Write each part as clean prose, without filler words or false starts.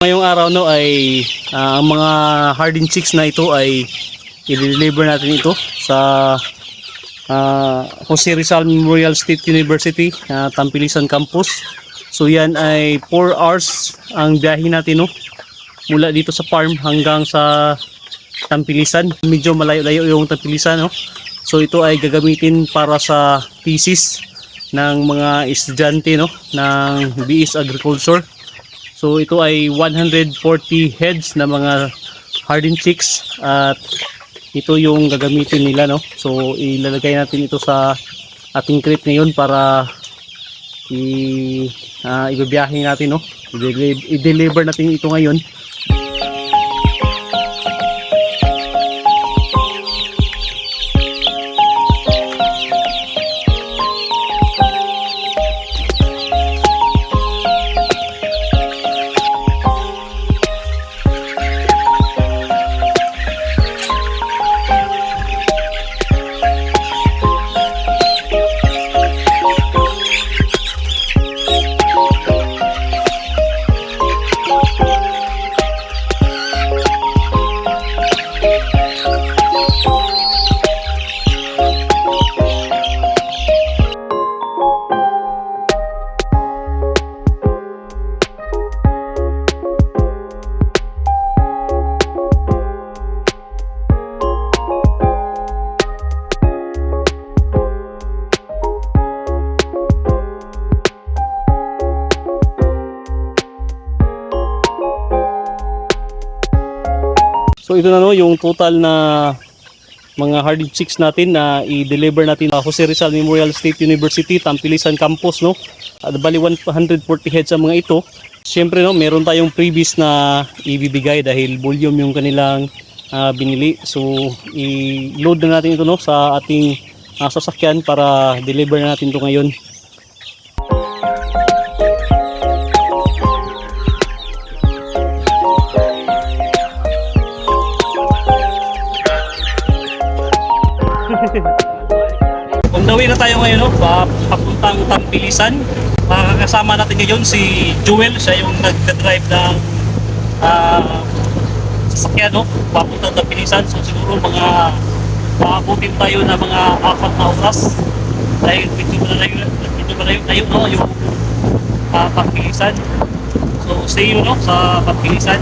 Ngayong araw no ay ang mga hardened chicks na ito ay i-deliver natin ito sa Jose Rizal Memorial State University, Tampilisan Campus. So yan ay 4 hours ang biyahe natin no, mula dito sa farm hanggang sa Tampilisan. Medyo malayo-layo yung Tampilisan no. So ito ay gagamitin para sa thesis ng mga estudyante no ng BS Agriculture. So ito ay 140 heads na mga hardened chicks at ito yung gagamitin nila no. So ilalagay natin ito sa ating crate ngayon para ibibiyahe natin no. I-deliver natin ito ngayon. So ito na no yung total na mga hardened chicks natin na i-deliver natin sa Jose Rizal Memorial State University, Tampilisan Campus no. At bali 140 heads ang mga ito. Siyempre no, meron tayong previous na ibibigay dahil volume yung kanilang binili. So i-load na natin ito no sa ating sasakyan para deliver na natin ito ngayon. On the way na tayo ngayon no, papuntang Tampilisan. Makakasama natin ngayon si Joel, siya yung nagda-drive ng sasakyan no, papuntang Tampilisan. So siguro mga maabutin tayo na mga 4 na oras dahil medyo malayo no yung Tampilisan. So see you no sa Tampilisan.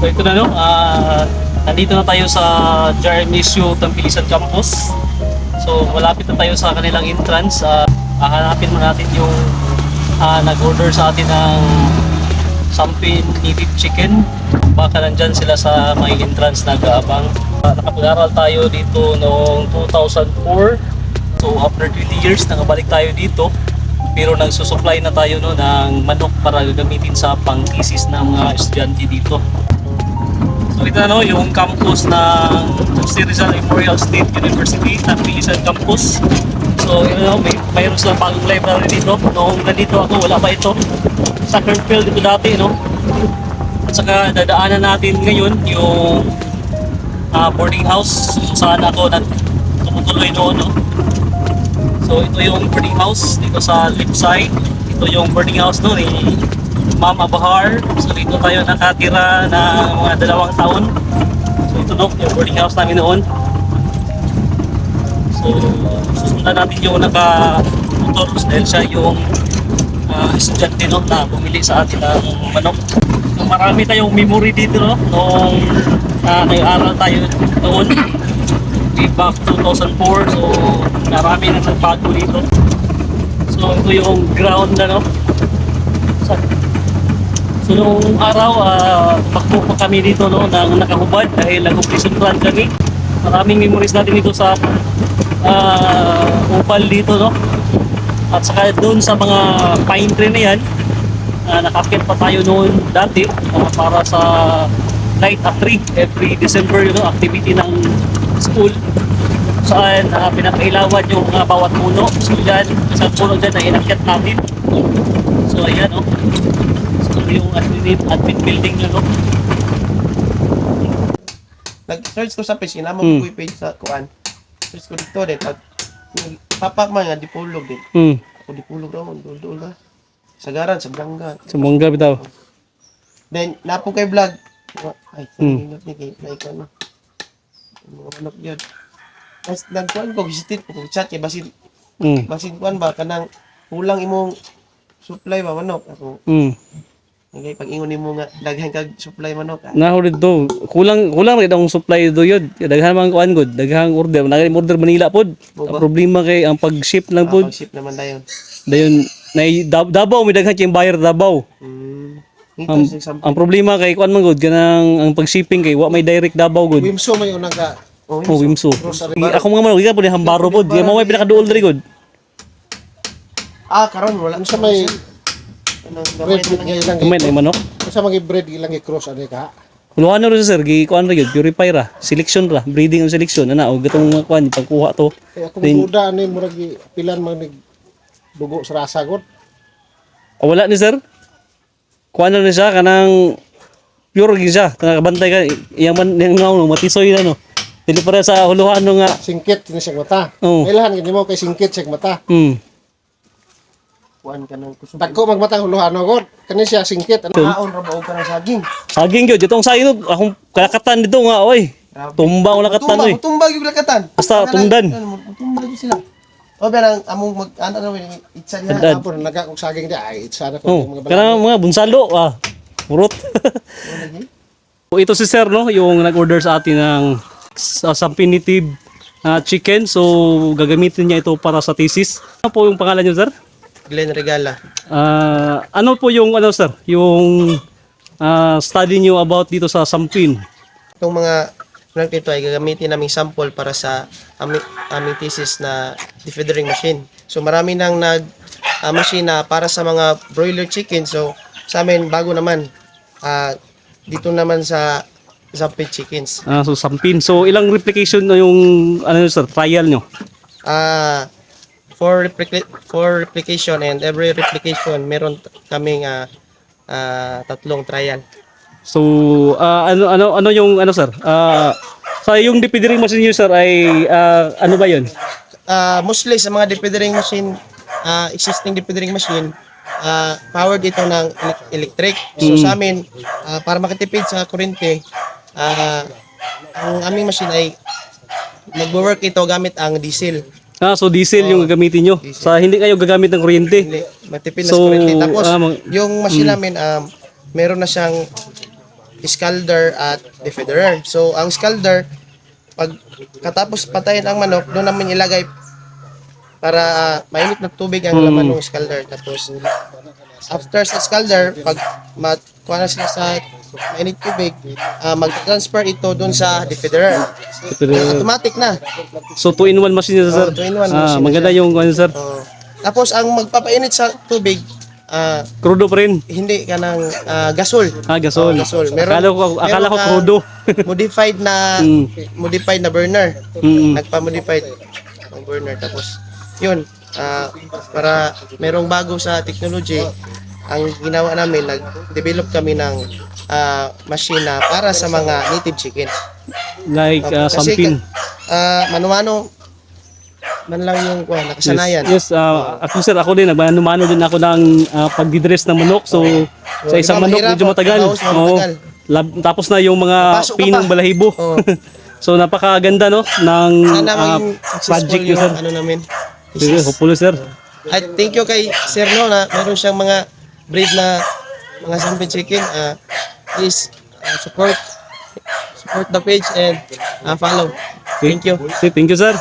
So ito na no, nandito na tayo sa JRMSU Tampilisan Campus. So malapit na tayo sa kanilang entrance. Hahanapin mo natin yung nag-order sa atin ng Sampin Native Chicken. Baka nandyan sila sa may entrance nag-aabang. Nakapag-aral tayo dito noong 2004. So after 20 years nakabalik tayo dito. Pero nagsusupply na tayo no, ng manok para gagamitin sa pang-thesis ng mga estudyante dito. So ito na no, yung campus ng Jose Rizal Memorial State University, Tampilisan Campus. So you know, mayroon silang bagong library dito. Noong nandito ako, wala pa ito. Soccer field dito dati no. At saka dadaanan natin ngayon yung boarding house kung saan ako tumutuloy noon no. So ito yung boarding house dito sa left side. Ito yung boarding house no ni Ma'am Abahar. So dito tayo nakatira na mga 2 taon. So ito no, yung boarding house namin noon. So susundan natin yung naka-motor dahil siya yung estudyante no, na bumili sa atin ng manok. marami tayong memory dito, no? Noong nag-aaral tayo noon, way back 2004. So, marami na nagbago dito. So, ito yung ground na, no? So, noong araw, tumakbo pa kami dito, no? Nang nakahubad dahil nag-completion run kami. Maraming memories natin dito sa upal dito, no? At saka doon sa mga pine tree na yan, nakakit pa tayo noon dati para sa light up tree every December, you know, activity ng school saan pinapailawan yung bawat puno. So yan, isang puno dyan na inakyat natin. So ayan, no? So yung admin building nyo, no? Nag-search ko sa page, inamang ko yung page sa kuan. Search ko dito din. At papak man nga, dipulog din. Ako dipulog raw, dul-dul na. Sagaran, sa Bangga. Sa Mongga bitaw. Then, napo kay vlog. Ay, ingat ni kay like ano. Mga manok yun. Tapos nagkuhan ko, visited ko, chat kay basin. Basin kuhan ba, kanang kulang imong supply ba manok. Ako, okay, pag ingon nimo nga daghan kag supply manok. Naho dito. Kulang rin ang supply do yun. Daghan man kuan gud, daghang order. Nagay order Manila pod. Ang problema kay ang pag-ship lang pod. Pag-ship naman dayon. Dayon nay Davao may daghan kay buyer Davao. Ang problema kay kuan man gud kanang ang pag-shipping kay wa may direct Davao gud. Wimso may unang ka. Oh, Wimso. Ako mga manok gyud pod hambaro pod. Di mo may pinakaduol diri gud. Karon wala Unsa may bread ilang Kumain ay manok. unsa may bread ilang i-cross ani ka? Kuluhan na rin sir, kuan ra gyud, purify ra, selection ra, breeding and selection ana og gatong mga kuan pagkuha to. Kaya kung duda ani murag pilan man dugo sa rasa gud. Wala ni sir. Kuan na rin siya kanang pure gyud siya, nakabantay ka iyang man yang ngaw matisoy na no. Dili para sa huluhan no nga. Singkit kini sa mata. Oo. Kailangan gid mo kay singkit sa mata. kuan ka nang kusog. Dagko magmata huluhan gud. Kani siya singkit ano. Kaon ra ba og kanang saging. Saging gyud itong sa ino akong kalakatan dito nga oy. Tumba ang lakatan oy. Tumbag yung lakatan. Basta tundan. Tumbag yung sila. O pero among mag ano na itsa niya. Dad. Tapos naga kog saging di ay itsa na ko Oh, mga kana mga bunsalo Purot. Ito si sir no, yung nag-order sa atin ng Sampinitive chicken. So gagamitin niya ito para sa thesis. Ano po yung pangalan niyo sir? Glenn Regala. Ano po yung ano sir, yung study niyo about dito sa Sampin? Itong mga product ito ay gagamitin naming sample para sa aming thesis na defeathering machine. So marami nang machine na para sa mga broiler chicken. So sa amin bago naman dito naman sa Zampin chickens. So Sampin. So ilang replication na yung ano sir, trial nyo? For replication, and every replication meron kaming tatlong trial. So ano yung ano sir? Sa yung defeathering machine nyo sir ay ano ba yun? Mostly sa mga defeathering machine, existing defeathering machine, powered ito ng electric. So sa amin, para makatipid sa kuryente, ang aming machine ay mag-work ito gamit ang diesel. So diesel yung gagamitin nyo. Diesel. Sa hindi kayo gagamit ng kuryente. Hindi, matipid na So, sa kuryente. Tapos, yung machine namin, meron na siyang scalder at defeatherer. So, ang scalder, pag katapos patayin ang manok, doon namin ilagay para mainit na tubig ang laman ng scalder. Tapos, after sa scalder, pag kuha na sila sa mainit tubig, mag-transfer ito doon sa defeatherer. Automatic na. So 2-in-1 machine nyo sir? 2-in-1 machine maganda siya. yung ano sir? Tapos, ang magpapainit sa tubig, Crudo pa rin? hindi ka ng gasol. Gasol. Gasol. Akala ko crudo. modified na burner. Nagpa-modified ang burner. Tapos yun, para merong bago sa technology, ang ginawa namin, nag-develop kami ng machine na para sa mga native chicken. Like Kasi Sampin. mano-mano man lang yung nakasanayan. Yes, ako sir, ako din, nagmano-mano din ako ng pagdidress ng manok. So, sa isang manok, medyo matagal. Oo. Tapos na yung mga Papasok ka pinong pa. balahibo. Oo. So, napakaganda no, ng Sana maging successful project nyo yung sir. ano namin. Sige, hopefully sir. At thank you kay Sir No na meron siyang mga breed na mga Sampin chicken. please support the page and follow. Thank you. Okay, thank you sir.